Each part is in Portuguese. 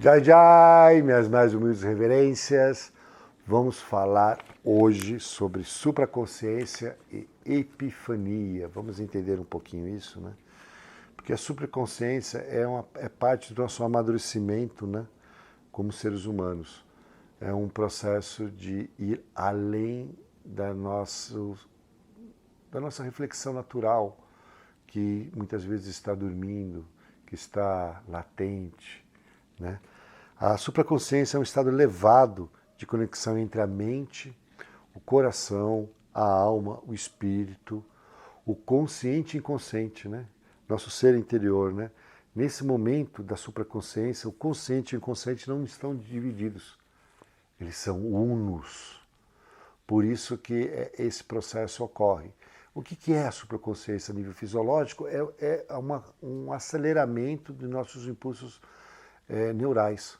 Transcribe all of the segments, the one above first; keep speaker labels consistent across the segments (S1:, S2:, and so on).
S1: Jai Jai, minhas mais humildes reverências. Vamos falar hoje sobre supraconsciência e epifania. Vamos entender um pouquinho isso, né? Porque a supraconsciência é parte do nosso amadurecimento, né? Como seres humanos. É um processo de ir além da nossa reflexão natural, que muitas vezes está dormindo, que está latente, né? A supraconsciência é um estado elevado de conexão entre a mente, o coração, a alma, o espírito, o consciente e inconsciente, né? Nosso ser interior, né? Nesse momento da supraconsciência, o consciente e o inconsciente não estão divididos. Eles são unos. Por isso que esse processo ocorre. O que é a supraconsciência a nível fisiológico? É um aceleramento de nossos impulsos neurais.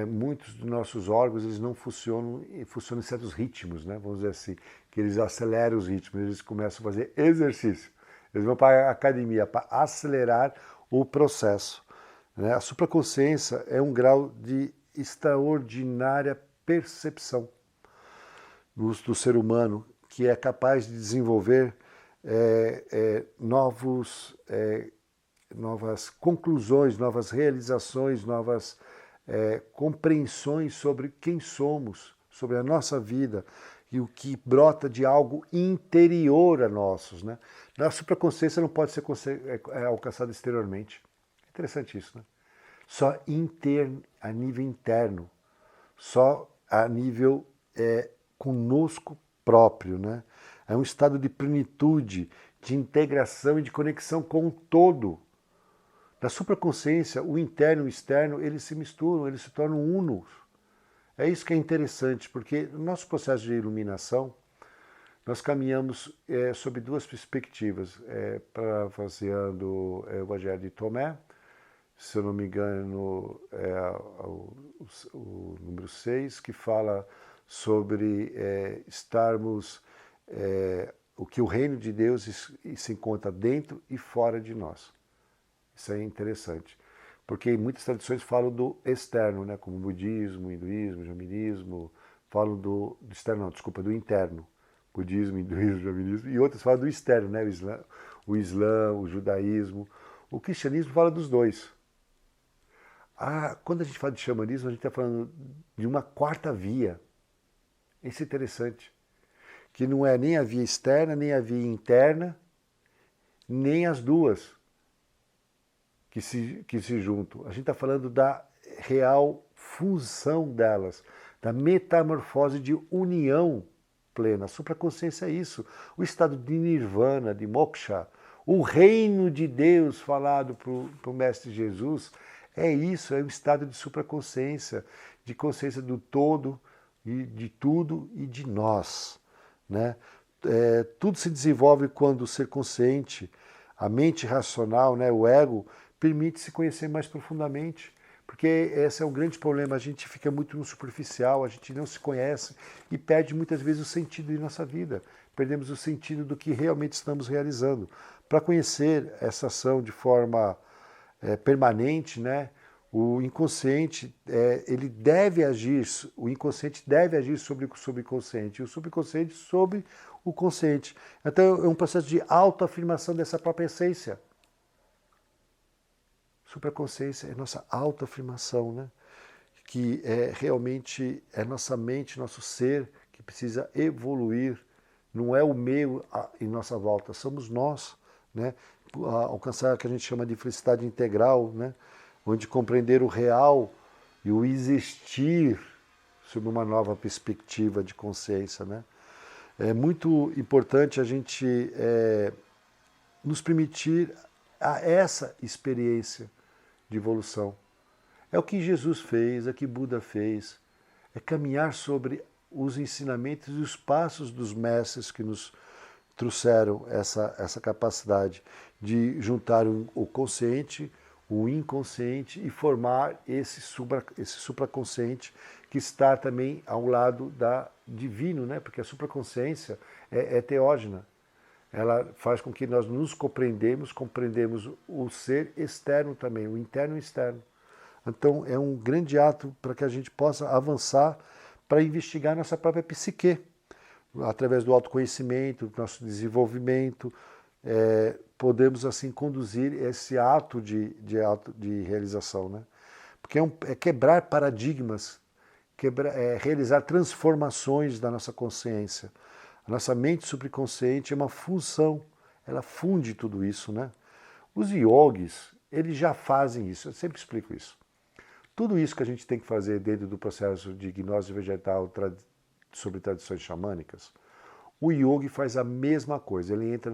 S1: Muitos dos nossos órgãos eles não funcionam em certos ritmos, né? Vamos dizer assim, que eles aceleram os ritmos, eles começam a fazer exercício. Eles vão para a academia para acelerar o processo, né? A supraconsciência é um grau de extraordinária percepção do ser humano que é capaz de desenvolver novas conclusões, novas realizações, novas compreensões sobre quem somos, sobre a nossa vida e o que brota de algo interior a nossos, né? A supraconsciência não pode ser alcançada exteriormente. Interessante isso, né? Só a nível interno, só a nível conosco próprio, né? É um estado de plenitude, de integração e de conexão com o todo. Na supraconsciência, o interno e o externo, eles se misturam, eles se tornam unos. É isso que é interessante, porque no nosso processo de iluminação, nós caminhamos sob duas perspectivas, parafraseando o Evangelho de Tomé, se eu não me engano, o número 6, que fala sobre estarmos, o que o reino de Deus se encontra dentro e fora de nós. Isso é interessante, porque muitas tradições falam do externo, né, como o budismo, o hinduísmo, o jainismo, falam do externo, não, desculpa, do interno, budismo, hinduísmo, jainismo, e outras falam do externo, né, o islã, o judaísmo, o cristianismo fala dos dois. Quando a gente fala de xamanismo, a gente está falando de uma quarta via. Isso é interessante, que não é nem a via externa, nem a via interna, nem as duas que se juntam. A gente está falando da real fusão delas, da metamorfose de união plena. A supraconsciência é isso. O estado de nirvana, de moksha, o reino de Deus falado para o Mestre Jesus, é isso, é um estado de supraconsciência, de consciência do todo, de tudo e de nós, né? Tudo se desenvolve quando o ser consciente, a mente racional, né, o ego, permite se conhecer mais profundamente, porque esse é um grande problema, a gente fica muito no superficial, a gente não se conhece e perde muitas vezes o sentido de nossa vida, perdemos o sentido do que realmente estamos realizando. Para conhecer essa ação de forma permanente, né, o inconsciente, ele deve agir, o inconsciente deve agir sobre o subconsciente, e o subconsciente sobre o consciente. Então é um processo de autoafirmação dessa própria essência. Supraconsciência é nossa autoafirmação, né? Que realmente é nossa mente, nosso ser que precisa evoluir. Não é o meio em nossa volta, somos nós, né? Alcançar o que a gente chama de felicidade integral, né? Onde compreender o real e o existir sob uma nova perspectiva de consciência, né? É muito importante a gente nos permitir a essa experiência de evolução. É o que Jesus fez, é o que Buda fez, é caminhar sobre os ensinamentos e os passos dos mestres que nos trouxeram essa capacidade de juntar o consciente, o inconsciente e formar esse supraconsciente que está também ao lado da divino, né? Porque a supraconsciência é teógena. Ela faz com que nós nos compreendemos o ser externo também, o interno e o externo. Então é um grande ato para que a gente possa avançar para investigar nossa própria psique, através do autoconhecimento, do nosso desenvolvimento, podemos assim conduzir esse ato de realização, né? Porque é quebrar paradigmas, realizar transformações da nossa consciência. A nossa mente subconsciente é uma função, ela funde tudo isso, né? Os yogis, eles já fazem isso, eu sempre explico isso. Tudo isso que a gente tem que fazer dentro do processo de gnose vegetal sobre tradições xamânicas, o yogi faz a mesma coisa, ele entra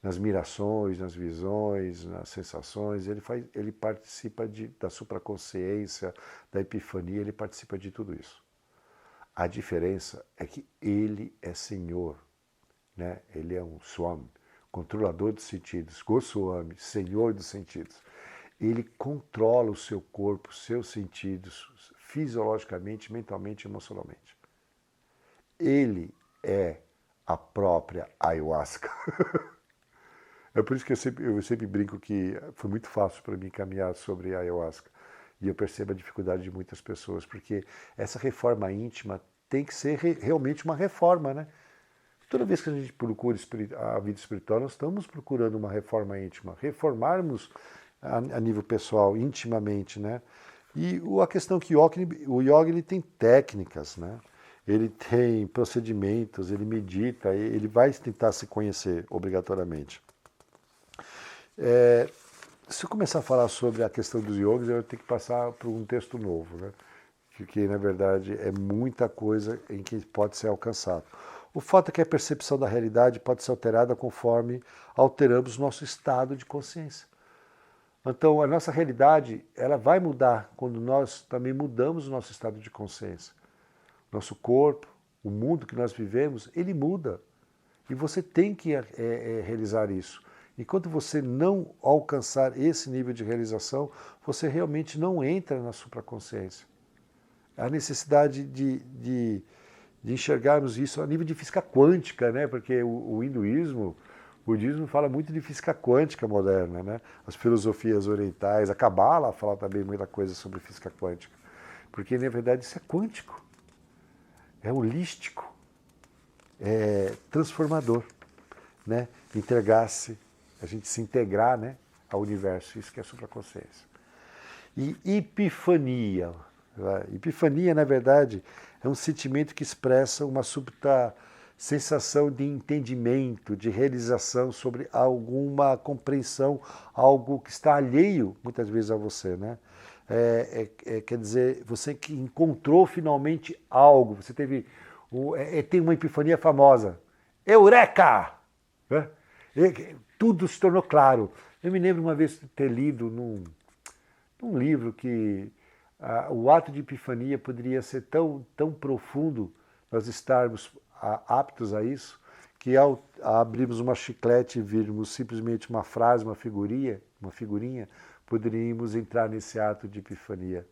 S1: nas mirações, nas visões, nas sensações, ele participa da supraconsciência, da epifania, ele participa de tudo isso. A diferença é que ele é senhor, né? Ele é um swami, controlador dos sentidos, Goswami, senhor dos sentidos. Ele controla o seu corpo, seus sentidos, fisiologicamente, mentalmente e emocionalmente. Ele é a própria ayahuasca. É por isso que eu sempre brinco que foi muito fácil para mim caminhar sobre a ayahuasca. E eu percebo a dificuldade de muitas pessoas, porque essa reforma íntima tem que ser realmente uma reforma, né? Toda vez que a gente procura a vida espiritual, nós estamos procurando uma reforma íntima, reformarmos a nível pessoal, intimamente, né? E a questão que o yoga ele tem técnicas, né? Ele tem procedimentos, ele medita, ele vai tentar se conhecer obrigatoriamente. Se eu começar a falar sobre a questão dos yogis, eu vou ter que passar por um texto novo, né? Porque, na verdade, é muita coisa em que pode ser alcançado. O fato é que a percepção da realidade pode ser alterada conforme alteramos nosso estado de consciência. Então, a nossa realidade ela vai mudar quando nós também mudamos o nosso estado de consciência. Nosso corpo, o mundo que nós vivemos, ele muda. E você tem que realizar isso. Enquanto você não alcançar esse nível de realização, você realmente não entra na supraconsciência. A necessidade de enxergarmos isso a nível de física quântica, né? Porque o hinduísmo, o budismo fala muito de física quântica moderna, né? As filosofias orientais, a Cabala fala também muita coisa sobre física quântica. Porque, na verdade, isso é quântico, é holístico, é transformador, né? Entregar-se, a gente se integrar, né, ao universo, isso que é a supraconsciência. E epifania. Epifania, na verdade, é um sentimento que expressa uma súbita sensação de entendimento, de realização sobre alguma compreensão, algo que está alheio, muitas vezes, a você, né? Quer dizer, você que encontrou finalmente algo, você teve... tem uma epifania famosa. Eureka! Né? Tudo se tornou claro. Eu me lembro uma vez de ter lido num livro que o ato de epifania poderia ser tão profundo, nós estarmos aptos a isso, que ao abrirmos uma chiclete e virmos simplesmente uma frase, uma figurinha, poderíamos entrar nesse ato de epifania,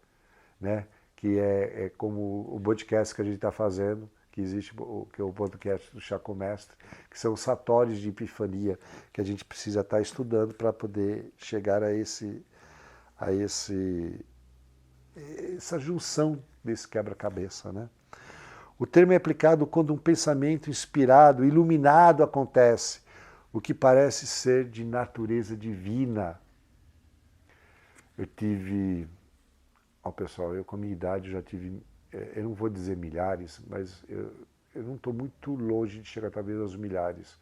S1: né? Que é como o podcast que a gente está fazendo, que existe, que é o podcast do Chá com Mestre, que são os satórios de epifania que a gente precisa estar estudando para poder chegar a essa junção desse quebra-cabeça, né? O termo é aplicado quando um pensamento inspirado, iluminado acontece, o que parece ser de natureza divina. Eu tive... pessoal, eu com a minha idade já tive... eu não vou dizer milhares, mas eu não estou muito longe de chegar talvez aos milhares,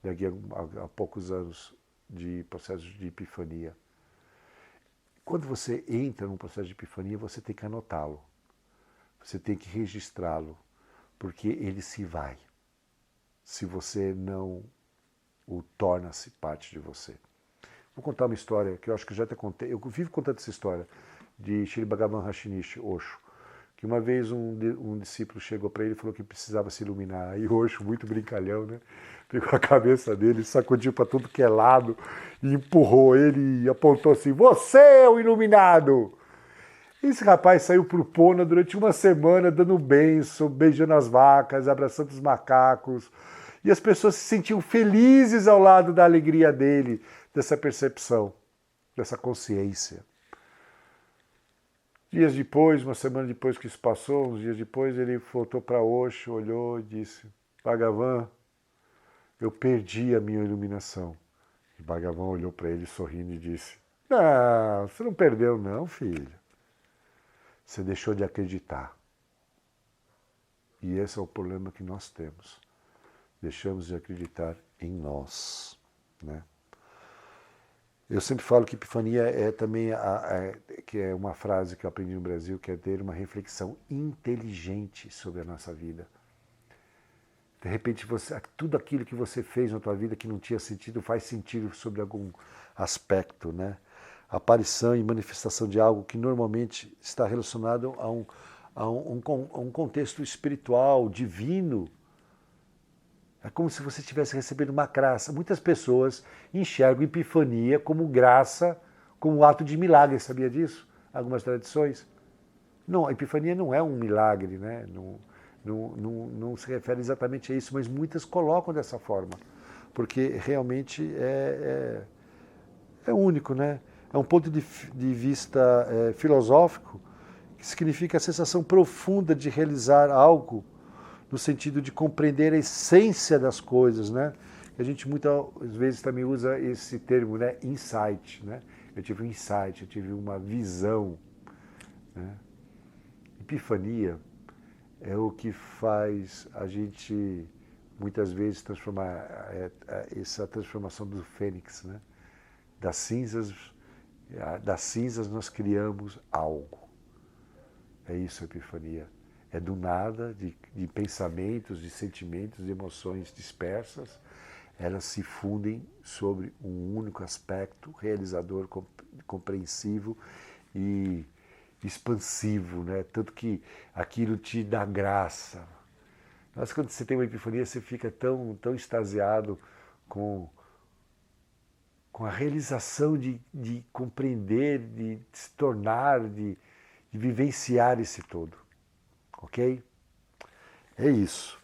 S1: daqui a poucos anos de processos de epifania. Quando você entra num processo de epifania, você tem que anotá-lo, você tem que registrá-lo, porque ele se vai, se você não o torna-se parte de você. Vou contar uma história que eu acho que eu já até contei, eu vivo contando essa história, de Shri Bhagavan Rashinish, Osho, que uma vez um discípulo chegou para ele e falou que precisava se iluminar. E Osho, muito brincalhão, né? Pegou a cabeça dele, sacudiu para tudo que é lado e empurrou ele e apontou assim: "Você é o iluminado!" Esse rapaz saiu pro Pona durante uma semana dando bênção, beijando as vacas, abraçando os macacos. E as pessoas se sentiam felizes ao lado da alegria dele, dessa percepção, dessa consciência. Dias depois, uma semana depois que isso passou, uns dias depois, ele voltou para Osho, olhou e disse: Bhagavan, eu perdi a minha iluminação. E Bhagavan olhou para ele sorrindo e disse: Não, você não perdeu não, filho. Você deixou de acreditar. E esse é o problema que nós temos. Deixamos de acreditar em nós, né? Eu sempre falo que epifania é também, que é uma frase que eu aprendi no Brasil, que é ter uma reflexão inteligente sobre a nossa vida. De repente, tudo aquilo que você fez na tua vida que não tinha sentido, faz sentido sobre algum aspecto, né? Aparição e manifestação de algo que normalmente está relacionado a um contexto espiritual, divino. É como se você tivesse recebendo uma graça. Muitas pessoas enxergam epifania como graça, como um ato de milagre, sabia disso? Algumas tradições. Não, a epifania não é um milagre, né? Não se refere exatamente a isso, mas muitas colocam dessa forma, porque realmente é único, né? É um ponto de vista filosófico que significa a sensação profunda de realizar algo no sentido de compreender a essência das coisas, né? A gente muitas vezes também usa esse termo, né? Insight, né? Eu tive um insight, eu tive uma visão, né? Epifania é o que faz a gente muitas vezes transformar essa transformação do fênix, né? Das cinzas nós criamos algo. É isso a epifania. É do nada, de pensamentos, de sentimentos, de emoções dispersas, elas se fundem sobre um único aspecto realizador, compreensivo e expansivo, né? Tanto que aquilo te dá graça. Mas quando você tem uma epifania, você fica tão extasiado com a realização de compreender, de se tornar, de vivenciar esse todo. Ok? É isso.